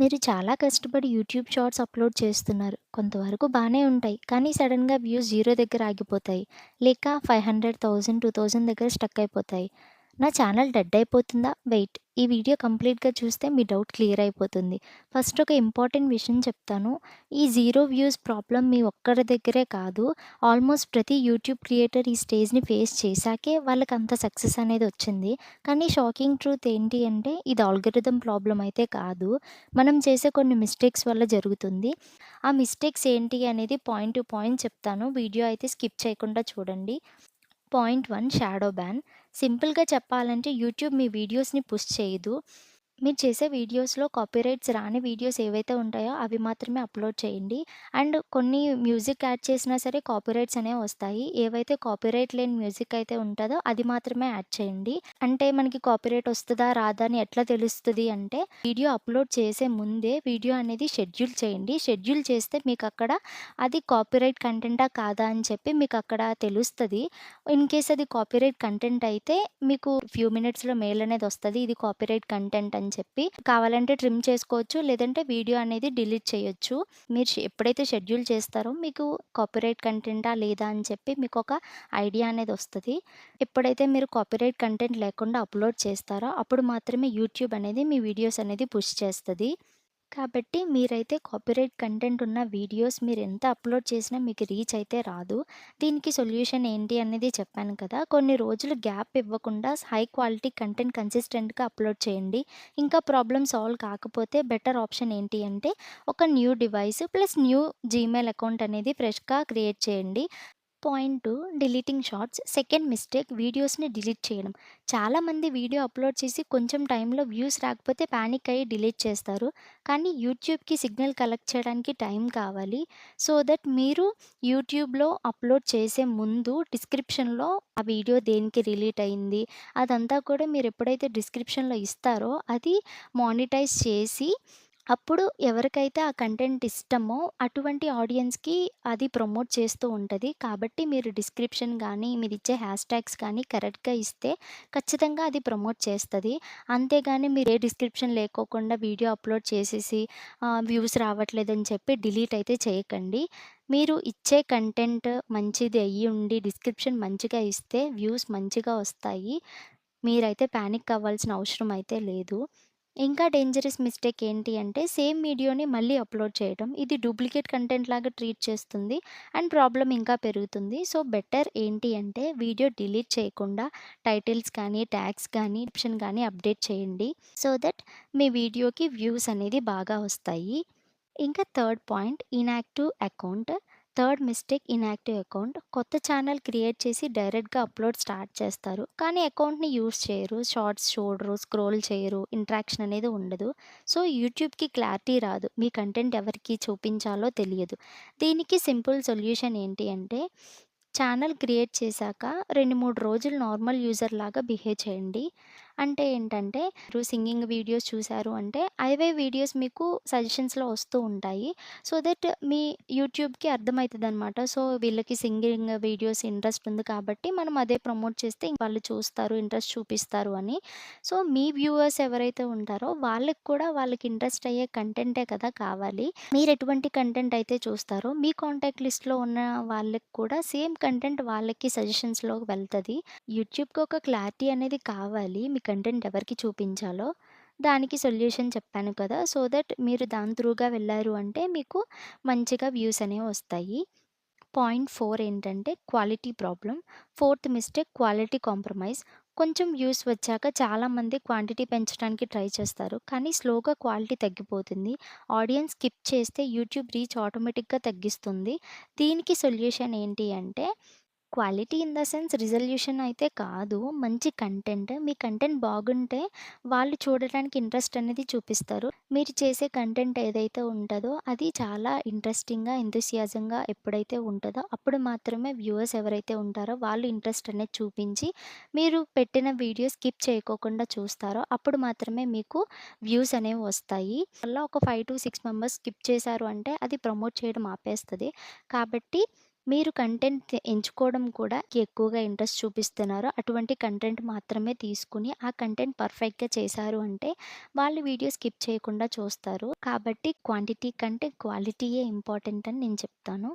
మీరు చాలా కష్టపడి యూట్యూబ్ షార్ట్స్ అప్‌లోడ్ చేస్తున్నారు. కొంతవరకు బానే ఉంటాయి. కానీ సడెన్‌గా వ్యూస్ 0 దగ్గర ఆగిపోతాయి. లేక 500, 1000, 2000 దగ్గర స్టక్ అయిపోతాయి. నా ఛానల్ డెడ్ అయిపోతుందా? వెయిట్. ఈ వీడియో కంప్లీట్‌గా చూస్తే మీ డౌట్ క్లియర్ అయిపోతుంది. ఫస్ట్ ఒక ఇంపార్టెంట్ విషయం చెప్తాను. ఈ 0 వ్యూస్ ప్రాబ్లమ్ మీ ఒక్కరి దగ్గరే కాదు. ఆల్మోస్ట్ ప్రతి యూట్యూబ్ క్రియేటర్ ఈ స్టేజ్‌ని ఫేస్ చేశాకే వాళ్ళకంత సక్సెస్ అనేది వచ్చింది. కానీ షాకింగ్ ట్రూత్ ఏంటి అంటే ఇది ఆల్గోరిథం ప్రాబ్లమ్ అయితే కాదు. మనం చేసే కొన్ని మిస్టేక్స్ వల్ల జరుగుతుంది. ఆ మిస్టేక్స్ ఏంటి అనేది పాయింట్ టు పాయింట్ చెప్తాను. వీడియో అయితే స్కిప్ చేయకుండా చూడండి. Point 1 shadow ban. సింపుల్‌గా చెప్పాలంటే యూట్యూబ్ మీ వీడియోస్‌ని పుష్ చేయదు. మీరు చేసే వీడియోస్‌లో కాపీరైట్స్ రాని వీడియోస్ ఏవైతే ఉంటాయో అవి మాత్రమే అప్‌లోడ్ చేయండి. అండ్ కొన్ని మ్యూజిక్ యాడ్ చేసినా సరే కాపీరైట్స్ అనేవి వస్తాయి. ఏవైతే కాపీరైట్ లేని మ్యూజిక్ అయితే ఉంటదో అది మాత్రమే యాడ్ చేయండి. అంటే మనకి కాపీరైట్ వస్తదా? రాదా? అని ఎట్లా తెలుస్తది అంటే వీడియో అప్‌లోడ్ చేసే ముందే వీడియో అనేది షెడ్యూల్ చేయండి. షెడ్యూల్ చేస్తే మీకక్కడ అది కాపీరైట్ కంటెంటా? కాదా? అని చెప్పి మీకక్కడ తెలుస్తది. ఇన్ కేస్ అది కాపీరైట్ కంటెంట్ అయితే మీకు ఫ్యూ మినిట్స్‌లో మెయిల్ అనేది వస్తది. ఇది కాపీరైట్ కంటెంట్ అని చెప్పి. కావాలంటే ట్రిమ్ చేసుకోవచ్చు. లేదంటే వీడియో అనేది డిలీట్ చేయొచ్చు. మీరు ఎప్పుడైతే షెడ్యూల్ చేస్తారో మీకు కాపీరైట్ కంటెంటా? లేదా? అని చెప్పి మీకొక ఐడియా అనేది వస్తది. ఎప్పుడైతే మీరు కాపీరైట్ కంటెంట్ లేకుండా అప్‌లోడ్ చేస్తారో అప్పుడు మాత్రమే యూట్యూబ్ అనేది మీ వీడియోస్ అనేది పుష్ చేస్తది. కాబట్టి మీరైతే కాపీరైట్ కంటెంట్ ఉన్న వీడియోస్ మీరెంత అప్‌లోడ్ చేసినా మీకు రీచ్ అయితే రాదు. దీనికి సొల్యూషన్ ఏంటి అనేది చెప్పాను కదా! కొన్ని రోజులు గ్యాప్ ఇవ్వకుండా హై క్వాలిటీ కంటెంట్ కన్సిస్టెంట్‌గా అప్‌లోడ్ చేయండి. ఇంకా ప్రాబ్లమ్ సాల్వ్ కాకపోతే బెటర్ ఆప్షన్ ఏంటి అంటే ఒక new device plus new Gmail account అనేది ఫ్రెష్‌గా క్రియేట్ చేయండి. Point 2 deleting shorts. Second mistake వీడియోస్‌ని డిలీట్ చేయడం. చాలామంది వీడియో అప్‌లోడ్ చేసి కొంచెం టైంలో వ్యూస్ రాకపోతే పానిక్ అయ్యి డిలీట్ చేస్తారు. కానీ యూట్యూబ్‌కి సిగ్నల్ కలెక్ట్ చేయడానికి టైం కావాలి. సో దట్ మీరు యూట్యూబ్‌లో అప్‌లోడ్ చేసే ముందు డిస్క్రిప్షన్‌లో ఆ వీడియో దేనికి రిలీట్ అయింది, అదంతా కూడా మీరు ఎప్పుడైతే డిస్క్రిప్షన్‌లో ఇస్తారో అది మానిటైజ్ చేసి అప్పుడు ఎవరికైతే ఆ కంటెంట్ ఇష్టమో అటువంటి ఆడియన్స్‌కి అది ప్రమోట్ చేస్తూ ఉంటది. కాబట్టి మీరు డిస్క్రిప్షన్ గానీ, మీరిచ్చే హ్యాష్ ట్యాగ్స్ కానీ కరెక్ట్‌గా ఇస్తే ఖచ్చితంగా అది ప్రమోట్ చేస్తది. అంతేగాని మీరు ఏ డిస్క్రిప్షన్ లేకోకుండా వీడియో అప్‌లోడ్ చేసేసి వ్యూస్ రావట్లేదని చెప్పి డిలీట్ అయితే చేయకండి. మీరు ఇచ్చే కంటెంట్ మంచిది అయ్యుండి డిస్క్రిప్షన్ మంచిగా ఇస్తే వ్యూస్ మంచిగా వస్తాయి. మీరైతే పానిక్ అవ్వాల్సిన అవసరం అయితే లేదు. ఇంకా డేంజరస్ మిస్టేక్ ఏంటి అంటే సేమ్ వీడియోని మళ్ళీ అప్‌లోడ్ చేయడం. ఇది డూప్లికేట్ కంటెంట్ లాగా ట్రీట్ చేస్తుంది. అండ్ ప్రాబ్లమ్ ఇంకా పెరుగుతుంది. సో, బెటర్ ఏంటి అంటే వీడియో డిలీట్ చేయకుండా టైటిల్స్ కానీ, ట్యాగ్స్ కానీ, డిస్క్రిప్షన్ గానీ అప్డేట్ చేయండి. సో దట్ మీ వీడియోకి వ్యూస్ అనేది బాగా వస్తాయి. ఇంకా third point inactive account. Third mistake inactive account. కొత్త ఛానెల్ క్రియేట్ చేసి డైరెక్ట్‌గా అప్‌లోడ్ స్టార్ట్ చేస్తారు. కానీ అకౌంట్‌ని యూజ్ చేయరు. షార్ట్స్ చూడరు, స్క్రోల్ చేయరు, ఇంటరాక్షన్ అనేది ఉండదు. సో, యూట్యూబ్‌కి క్లారిటీ రాదు. మీ కంటెంట్ ఎవరికి చూపించాలో తెలియదు. దీనికి సింపుల్ సొల్యూషన్ ఏంటి అంటే ఛానెల్ క్రియేట్ చేశాక 2, 3 రోజులు నార్మల్ యూజర్‌లాగా బిహేవ్ చేయండి. అంటే ఏంటంటే మీరు సింగింగ్ వీడియోస్ చూసారు అంటే అవే వీడియోస్ మీకు సజెషన్స్‌లో వస్తూ ఉంటాయి. సో దట్ మీ యూట్యూబ్‌కి అర్థమైతదనమాట. సో వీళ్ళకి సింగింగ్ వీడియోస్ ఇంట్రెస్ట్ ఉంది కాబట్టి మనం అదే ప్రమోట్ చేస్తే వాళ్ళు చూస్తారు, ఇంట్రెస్ట్ చూపిస్తారు అని. సో మీ వ్యూవర్స్ ఎవరైతే ఉంటారో వాళ్ళకి కూడా వాళ్ళకి ఇంట్రెస్ట్ అయ్యే కంటెంటే కదా కావాలి. మీరు ఎటువంటి కంటెంట్ అయితే చూస్తారో మీ కాంటాక్ట్ లిస్ట్‌లో ఉన్న వాళ్ళకి కూడా సేమ్ కంటెంట్ వాళ్ళకి సజెషన్స్‌లోకి వెళ్తది. యూట్యూబ్‌కి ఒక క్లారిటీ అనేది కావాలి. మీ కంటెంట్ ఎవరికి చూపించాలో. దానికి సొల్యూషన్ చెప్పాను కదా! సో దట్ మీరు దాని త్రూగా వెళ్లారు అంటే మీకు మంచిగా వ్యూస్ అనేవి వస్తాయి. పాయింట్ 4 ఏంటంటే quality problem. Fourth mistake quality compromise. కొంచెం వ్యూస్ వచ్చాక చాలామంది క్వాంటిటీ పెంచడానికి ట్రై చేస్తారు. కానీ స్లోగా క్వాలిటీ తగ్గిపోతుంది. ఆడియన్స్ స్కిప్ చేస్తే యూట్యూబ్ రీచ్ ఆటోమేటిక్‌గా తగ్గిస్తుంది. దీనికి సొల్యూషన్ ఏంటి అంటే quality in the sense resolution అయితే కాదు. మంచి కంటెంట్. మీ కంటెంట్ బాగుంటే వాళ్ళు చూడటానికి ఇంట్రెస్ట్ అనేది చూపిస్తారు. మీరు చేసే కంటెంట్ ఏదైతే ఉంటదో అది చాలా ఇంట్రెస్టింగ్‌గా, ఎంథూసియాజంగా ఎప్పుడైతే ఉంటదో అప్పుడు మాత్రమే వ్యూవర్స్ ఎవరైతే ఉంటారో వాళ్ళు ఇంట్రెస్ట్ అనేది చూపించి మీరు పెట్టిన వీడియో స్కిప్ చేయకోకుండా చూస్తారో అప్పుడు మాత్రమే మీకు వ్యూస్ అనేవి వస్తాయి. అలా ఒక 5-6 మెంబర్స్ స్కిప్ చేశారు అంటే అది ప్రమోట్ చేయడం ఆపేస్తది. కాబట్టి మీరు కంటెంట్ ఎంచుకోవడం కూడా ఎక్కువగా ఇంట్రెస్ట్ చూపిస్తున్నారో, అటువంటి కంటెంట్ మాత్రమే తీసుకొని, ఆ కంటెంట్ పర్ఫెక్ట్‌గా చేశారు అంటే, వాళ్ళు వీడియో స్కిప్ చేయకుండా చూస్తారు. కాబట్టి క్వాంటిటీ కంటే క్వాలిటీయే ఇంపార్టెంట్ అని నేను చెప్తాను.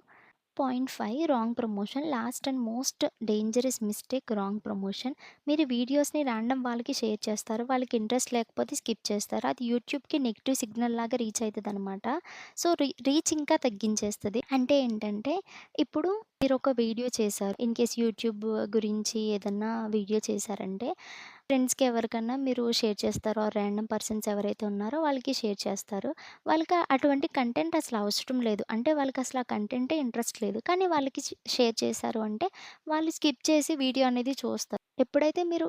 Point 5 wrong promotion. Last and most dangerous mistake wrong promotion. మీరు వీడియోస్‌ని ర్యాండమ్ వాళ్ళకి షేర్ చేస్తారు. వాళ్ళకి ఇంట్రెస్ట్ లేకపోతే స్కిప్ చేస్తారు. అది యూట్యూబ్‌కి నెగెటివ్ సిగ్నల్ లాగా రీచ్ అయితదనమాట. సో, రీచ్ ఇంకా తగ్గించేస్తది. అంటే ఏంటంటే, ఇప్పుడు మీరొక వీడియో చేశారు. ఇన్ కేస్ యూట్యూబ్ గురించి ఏదన్నా వీడియో చేశారంటే, ఫ్రెండ్స్‌కి ఎవరికన్నా మీరు షేర్ చేస్తారు. ఆర్ ర్యాండమ్ పర్సన్స్ ఎవరైతే ఉన్నారో వాళ్ళకి షేర్ చేస్తారు. వాళ్ళకి అటువంటి కంటెంట్ అసలు అవసరం లేదు. అంటే వాళ్ళకసల ఆ కంటెంటే ఇంట్రెస్ట్ లేదు. కానీ వాళ్ళకి షేర్ చేశారు అంటే, వాళ్ళు స్కిప్ చేసి వీడియో అనేది చూస్తారు. ఎప్పుడైతే మీరు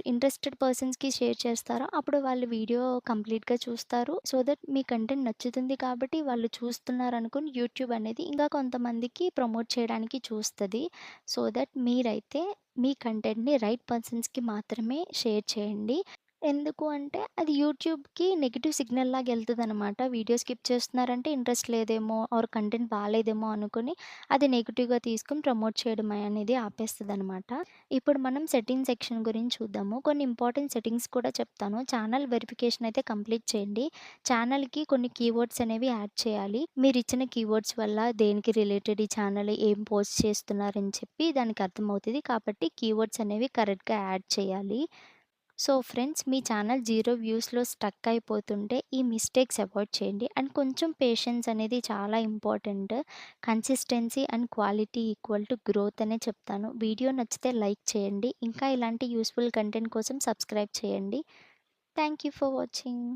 ఇంట్రెస్టెడ్ పర్సన్స్‌కి షేర్ చేస్తారో, అప్పుడు వాళ్ళు వీడియో కంప్లీట్‌గా చూస్తారు. సో దట్ మీ కంటెంట్ నచ్చుతుంది కాబట్టి వాళ్ళు చూస్తున్నారనుకుని యూట్యూబ్ అనేది ఇంకా కొంతమందికి ప్రమోట్ చేయడానికి చూస్తది. సో దట్ మీరైతే మీ కంటెంట్‌ని రైట్ పర్సన్స్‌కి మాత్రమే షేర్ చేయండి. ఎందుకు అంటే అది యూట్యూబ్‌కి నెగెటివ్ సిగ్నల్ లాగా ఎళ్తదనమాట. వీడియో స్కిప్ చేస్తున్నారంటే ఇంట్రెస్ట్ లేదేమో ఆర్ కంటెంట్ బాలేదేమో అనుకుని అది నెగెటివ్‌గా తీసుకొని ప్రమోట్ చేయడం అనేది ఆపేస్తదనమాట. ఇప్పుడు మనం సెట్టింగ్ సెక్షన్ గురించి చూద్దాము. కొన్ని ఇంపార్టెంట్ సెట్టింగ్స్ కూడా చెప్తాను. ఛానల్ వెరిఫికేషన్ అయితే కంప్లీట్ చేయండి. ఛానల్‌కి కొన్ని కీవర్డ్స్ అనేవి యాడ్ చేయాలి. మీరిచ్చిన కీవర్డ్స్ వల్ల దేనికి రిలేటెడ్ ఈ ఛానల్ ఏం పోస్ట్ చేస్తున్నారని చెప్పి దానికి అర్థమవుతది. కాబట్టి కీవర్డ్స్ అనేవి కరెక్ట్‌గా యాడ్ చేయాలి. సో ఫ్రెండ్స్, మీ ఛానల్ 0 వ్యూస్‌లో స్టక్ అయిపోతుంటే ఈ మిస్టేక్స్ అవాయిడ్ చేయండి. అండ్ కొంచెం పేషెన్స్ అనేది చాలా important. Consistency and quality equal to growth అనే చెప్తాను. వీడియో నచ్చితే లైక్ చేయండి. ఇంకా ఇలాంటి యూజ్‌ఫుల్ కంటెంట్ కోసం సబ్స్క్రైబ్ చేయండి. Thank you for watching.